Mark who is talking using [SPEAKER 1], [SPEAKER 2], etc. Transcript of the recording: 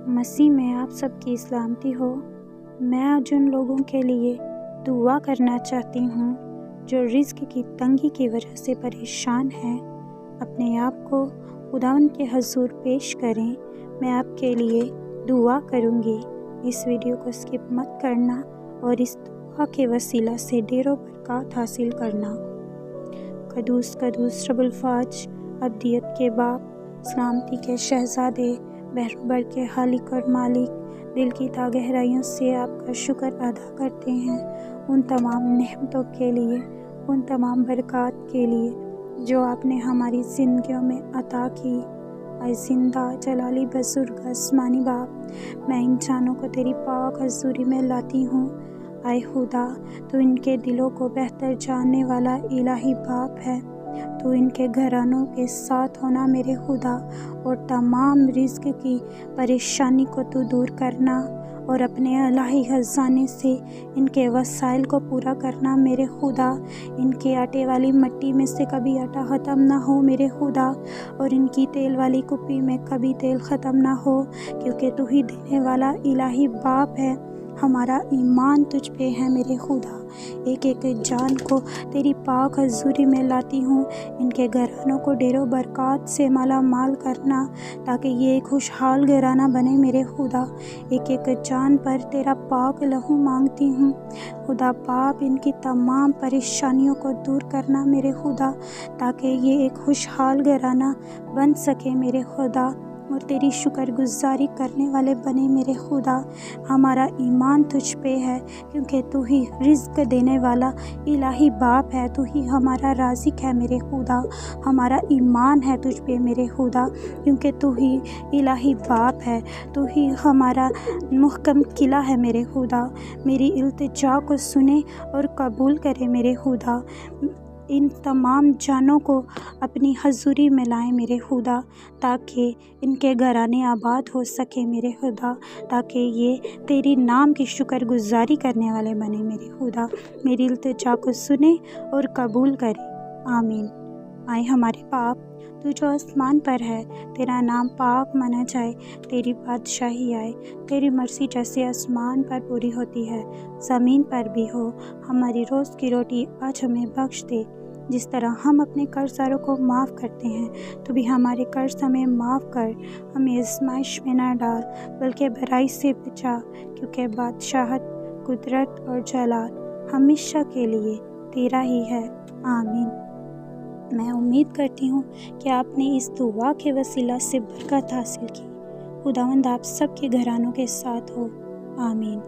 [SPEAKER 1] مسیح میں آپ سب کی سلامتی ہو۔ میں آج ان لوگوں کے لیے دعا کرنا چاہتی ہوں جو رزق کی تنگی کی وجہ سے پریشان ہیں۔ اپنے آپ کو خداوند کے حضور پیش کریں۔ میں آپ کے لیے دعا کروں گی۔ اس ویڈیو کو سکپ مت کرنا اور اس دعا کے وسیلہ سے ڈھیروں برکات حاصل کرنا۔ قدوس قدوس رب الفاج، ابدیت کے باپ، سلامتی کے شہزادے، بحر کے خالق اور مالک، دل کی تا گہرائیوں سے آپ کا شکر ادا کرتے ہیں ان تمام نعمتوں کے لیے، ان تمام برکات کے لیے جو آپ نے ہماری زندگیوں میں عطا کی۔ اے زندہ جلالی بزرگ آسمانی باپ، میں ان جانوں کو تیری پاک حضوری میں لاتی ہوں۔ اے خدا، تو ان کے دلوں کو بہتر جاننے والا الہی باپ ہے۔ تو ان کے گھرانوں کے ساتھ ہونا میرے خدا، اور تمام رزق کی پریشانی کو تو دور کرنا اور اپنے الہی خزانے سے ان کے وسائل کو پورا کرنا میرے خدا۔ ان کے آٹے والی مٹی میں سے کبھی آٹا ختم نہ ہو میرے خدا، اور ان کی تیل والی کپی میں کبھی تیل ختم نہ ہو، کیونکہ تو ہی دینے والا الہی باپ ہے۔ ہمارا ایمان تجھ پہ ہے میرے خدا۔ ایک ایک جان کو تیری پاک حضوری میں لاتی ہوں، ان کے گھرانوں کو ڈھیروں برکات سے مالا مال کرنا تاکہ یہ ایک خوشحال گھرانہ بنے میرے خدا۔ ایک ایک جان پر تیرا پاک لہو مانگتی ہوں خدا باپ، ان کی تمام پریشانیوں کو دور کرنا میرے خدا تاکہ یہ ایک خوشحال گھرانہ بن سکے میرے خدا، اور تیری شکر گزاری کرنے والے بنے میرے خدا۔ ہمارا ایمان تجھ پہ ہے کیونکہ تو ہی رزق دینے والا الہی باپ ہے، تو ہی ہمارا رازق ہے میرے خدا۔ ہمارا ایمان ہے تجھ پہ میرے خدا کیونکہ تو ہی الہی باپ ہے، تو ہی ہمارا محکم قلعہ ہے میرے خدا۔ میری التجا کو سنے اور قبول کرے میرے خدا۔ ان تمام جانوں کو اپنی حضوری میں لائیں میرے خدا تاکہ ان کے گھرانے آباد ہو سکے میرے خدا، تاکہ یہ تیری نام کی شکر گزاری کرنے والے بنے میرے خدا۔ میری التجا کو سنے اور قبول کرے، آمین۔ آئے ہمارے باپ، تو جو آسمان پر ہے، تیرا نام پاک مانا جائے، تیری بادشاہی آئے، تیری مرضی جیسے آسمان پر پوری ہوتی ہے زمین پر بھی ہو۔ ہماری روز کی روٹی آج ہمیں بخش دے، جس طرح ہم اپنے قرض داروں کو معاف کرتے ہیں، تو بھی ہمارے قرض ہمیں معاف کر، ہمیں آزمائش میں نہ ڈال بلکہ برائی سے بچا، کیونکہ بادشاہت، قدرت اور جلال ہمیشہ کے لیے تیرا ہی ہے، آمین۔ میں امید کرتی ہوں کہ آپ نے اس دعا کے وسیلہ سے برکت حاصل کی۔ خداوند آپ سب کے گھرانوں کے ساتھ ہو، آمین۔